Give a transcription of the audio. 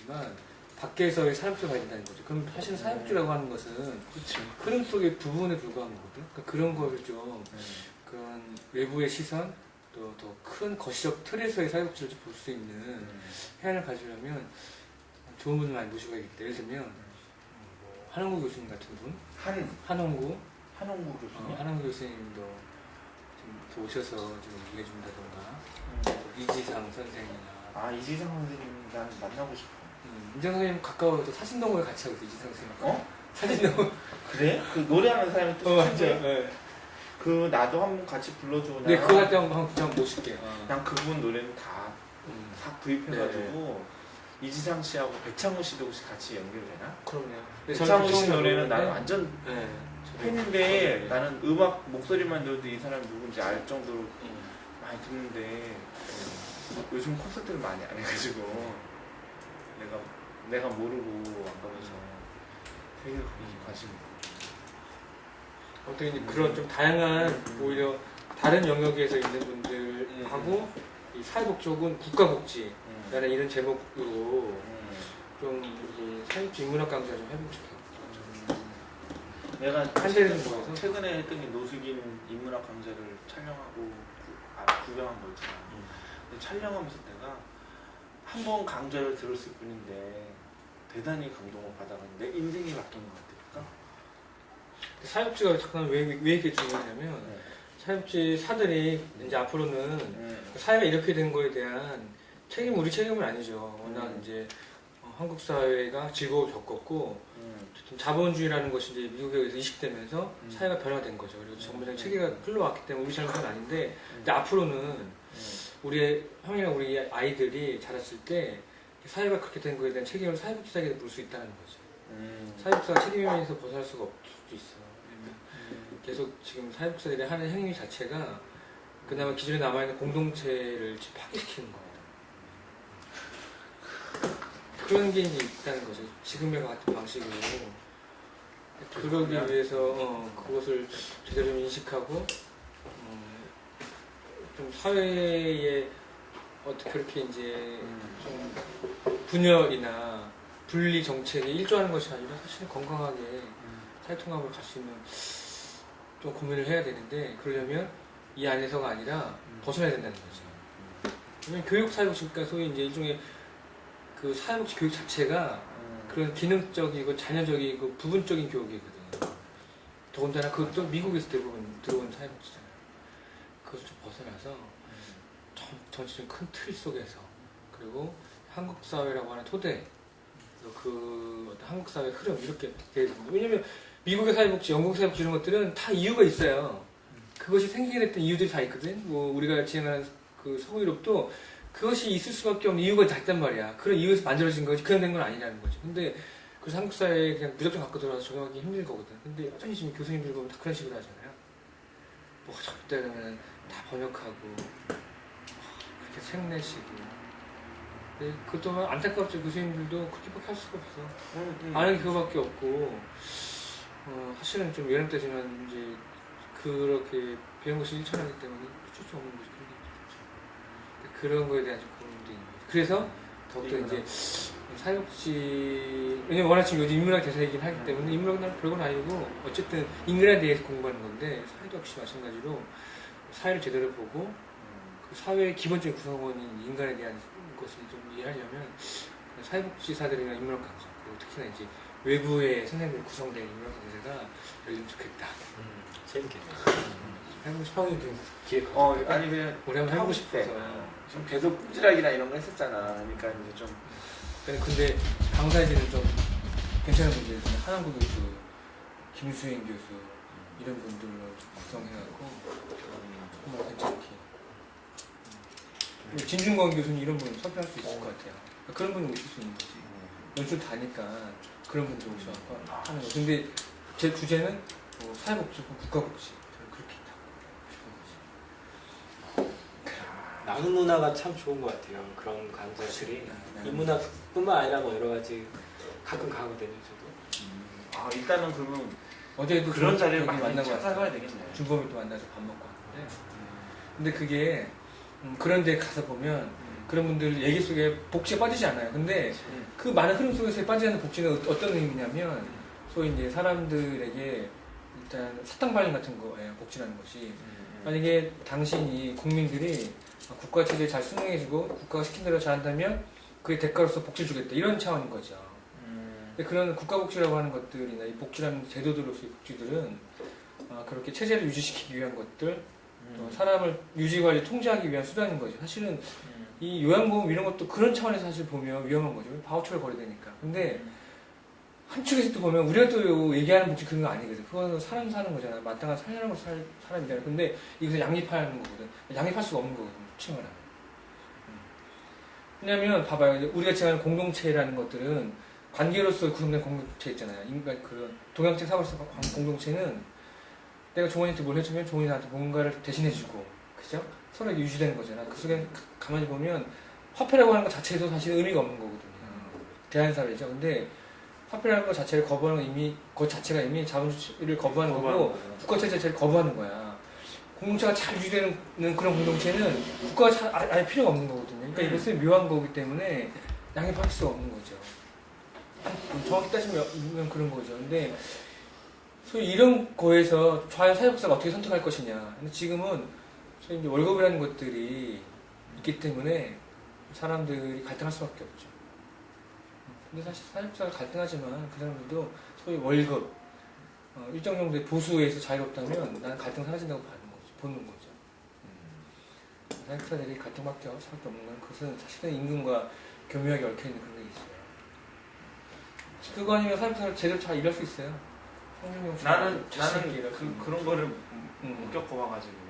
얘기했지만 밖에서의 사육주가 있다는 거죠. 그럼 사실 사육주라고 하는 것은 그렇죠. 흐름 속의 부분에 불과한 거거든. 그러니까 그런 거를 좀 그런 외부의 시선 또 더 큰 거시적 틀에서의 사육주를 볼 수 있는 해안을 가지려면 좋은 분을 많이 모셔야겠다. 예를 들면 뭐 한홍구 교수님 같은 분, 한홍구 교수님. 한홍구 교수님도 좀 오셔서 좀 얘기해 준다던가 이지상 선생이나 이지상 선생님 난 만나고 싶어. 이지상 선생님 가까워서 사진동호회 같이 하고 있어. 이지상 선생님. 어? 사진동호회. 그래? 그 노래하는 사람이 또 맞아요. 진짜. 네. 그 나도 한번 같이 불러줘. 네, 그거 할 때 한번 모실게요. 난 그분 노래는 다 구입해가지고 이지상 씨하고 백창훈 씨도 혹시 같이 연결되나? 그럼요. 백창훈 씨 노래는 나는 완전 네. 팬인데 나는 음악 목소리만 들어도 이 사람이 누군지 알 정도로 많이 듣는데 요즘 콘서트를 많이 안 해가지고 내가 모르고 안 가면서 되게 관심이 어떻게 이제 그런 좀 다양한 오히려 다른 영역에서 있는 분들하고 이 사회복지혹은 국가복지라는 이런 제목으로 좀 이 사회복지 인문학 강좌 좀 해보고 싶어요. 내가 한 대를 모아서 최근에 했던 게 노숙인 인문학 강좌를 촬영하고 구경한 거 있잖아. 근데 촬영하면서 내가 한 번 강좌를 들었을 뿐인데 대단히 감동을 받아갔는데 인생이 바뀐 것 같으니까. 사회복지가 잠깐 왜 이렇게 중요하냐면 사회복지 사들이 이제 앞으로는 사회가 이렇게 된 거에 대한 우리 책임은 아니죠. 워낙 이제 한국 사회가 즐거워 겪었고 어쨌든 자본주의라는 것이 이제 미국에 의해서 이식되면서 사회가 변화된 거죠. 그리고 정부적인 체계가 흘러왔기 때문에 우리 잘못은 아닌데 근데 앞으로는 우리 형이나 우리 아이들이 자랐을 때 사회가 그렇게 된 거에 대한 책임을 사회복지사에게 물 수 있다는 거죠. 사회복지사가 책임에서 벗어날 수가 없을 수도 있어. 계속 지금 사회복지사들이 하는 행위 자체가 그나마 기존에 남아있는 공동체를 파괴시키는 겁니다. 그런 게 이제 있다는 거죠. 지금의 같은 방식으로. 그러기 위해서 그것을 제대로 좀 인식하고 좀 사회에 어떻게 그렇게 이제 좀 분열이나 분리 정책에 일조하는 것이 아니라 사실 건강하게 사회통합을 갈 수 있는 좀 고민을 해야 되는데 그러려면 이 안에서가 아니라 벗어나야 된다는 거죠. 왜냐면 교육 사회복지니까 소위 이제 일종의 그 사회복지 교육 자체가 그런 기능적이고 자녀적이고 부분적인 교육이거든요. 더군다나 그것도 미국에서 대부분 들어온 사회복지잖아요. 그것을 좀 벗어나서 전체적인 큰 틀 속에서 그리고 한국 사회라고 하는 토대 그 어떤 한국 사회 흐름 이렇게 돼야 됩니다. 왜냐면 미국의 사회복지, 영국 사회복지 이런 것들은 다 이유가 있어요. 그것이 생기게 됐던 이유들이 다 있거든. 뭐 우리가 진행하는 그 서구유럽도 그것이 있을 수밖에 없는 이유가 다 있단 말이야. 그런 이유에서 만들어진 거지 그냥 된 건 아니라는 거지. 근데 그래서 한국 사회에 그냥 무조건 갖고 들어와서 적용하기 힘든 거거든. 근데 여전히 지금 교수님들 보면 다 그런 식으로 하잖아요. 뭐 절대 그러면 다 번역하고 그렇게 책 내시고. 근데 그것도 안타깝죠. 교수님들도 그렇게밖에 할 수가 없어. 아는 게 그거밖에 없고 사실은 좀 여름 때 지만 이제 그렇게 배운 것이 일천하기 때문에 어쩔 수 없는 거지. 그런 거에 대한 좀 고민도 있는 거죠. 그래서 더욱더 이제 사회복지 왜냐면 워낙 지금 요즘 인문학 대세이긴 하기 때문에 인문학은 별건 아니고 어쨌든 인간에 대해서 공부하는 건데 사회도 역시 마찬가지로 사회를 제대로 보고 그 사회의 기본적인 구성원인 인간에 대한 것을 좀 이해하려면 사회복지사들이나 인문학 강사 그리고 특히나 이제 외부의 선생님들 구성된 인문학 강사가 열리면 좋겠다. 재밌겠네요. 해보고 싶어. 형이 좀 기획. 아니 그냥 우리 한번 해보고 싶어서. 지금 계속 꿈지락이나 이런 거 했었잖아. 그러니까 이제 좀. 근데 강사진은 좀 괜찮은 분들 있어요. 한한구 교수, 김수인 교수 이런 분들로 구성해갖고 정말 괜찮게. 진중권 교수님 이런 분 섭외할 수 있을 것 같아요. 그런 분이 오실 수 있는 거지. 연출 다니까 그런 분들 오셔갖고 하는 거. 근데 제 주제는 뭐 사회복지고 국가복지. 저는 그렇게 하고 싶은 거지. 나눔 문화가 참 좋은 것 같아요. 그런 강좌들이 인문학뿐만 아니라 뭐 여러 가지 가끔 가거든요. 저도. 일단은 그러면 어제도 그런 자리를 많이 만나고 찾아가야 왔어요. 되겠네. 준범이 또 만나서 밥 먹고 왔는데 근데 그게 그런 데 가서 보면 그런 분들 얘기 속에 복지에 빠지지 않아요. 근데 그 많은 흐름 속에서 빠지지 않는 복지는 어떤 의미냐면 소위 이제 사람들에게 일단 사탕 발림 같은 거예요. 복지라는 것이. 만약에 당신이 국민들이 국가 체제에 잘 순응해주고 국가가 시킨 대로 잘한다면 그의 대가로서 복지를 주겠다 이런 차원인 거죠. 근데 그런 국가 복지라고 하는 것들이나 이 복지라는 제도들로서의 복지들은 그렇게 체제를 유지시키기 위한 것들, 또 사람을 유지 관리 통제하기 위한 수단인 거죠. 사실은 이 요양보험 이런 것도 그런 차원에서 사실 보면 위험한 거죠. 바우처를 걸어야 되니까. 근데 한쪽에서 또 보면 우리가 또 얘기하는 복지 그런 거 아니거든. 그건 사람 사는 거잖아. 마땅한 살려고 살 사람이잖아. 근데 이것을 양립하는 거거든. 양립할 수가 없는 거거든. 칭을 하면. 왜냐면 봐봐요. 우리가 지금 공동체라는 것들은 관계로서 구성된 공동체 있잖아요. 인간 그런 동양적 사회에서 공동체는 내가 종원이한테 뭘 해주면 종원이 나한테 뭔가를 대신해주고, 그죠? 서로 유지되는 거잖아. 그 속에 가만히 보면 화폐라고 하는 것 자체도 사실 의미가 없는 거거든요. 대한사회죠. 근데 화폐라는 것 자체를 거부하는 건 이미 그 자체가 이미 자본주의를 거부하는 거고 국가 체제 자체를 거부하는 거야. 공동체가 잘 유지되는 그런 공동체는 국가가 아예 필요가 없는 거거든요. 그러니까 이것은 묘한 거기 때문에 양립할 수가 없는 거죠. 정확히 따지면 그런 거죠. 근데 소위 이런 거에서 과연 사회복지사가 어떻게 선택할 것이냐. 근데 지금은 소위 이제 월급이라는 것들이 있기 때문에 사람들이 갈등할 수밖에 없죠. 근데 사실 사회복지사가 갈등하지만 그 사람들도 소위 월급, 일정 정도의 보수에서 자유롭다면 나는 갈등 사라진다고 보는 거죠. 사회복지사들이 갈등밖에 할 수밖에 없는 건 그것은 사실은 임금과 교묘하게 얽혀있는 그런 게 있어요. 그거 아니면 사회복지사를 제대로 잘 일할 수 있어요. 나는 그런 거를 못 겪어봐가지고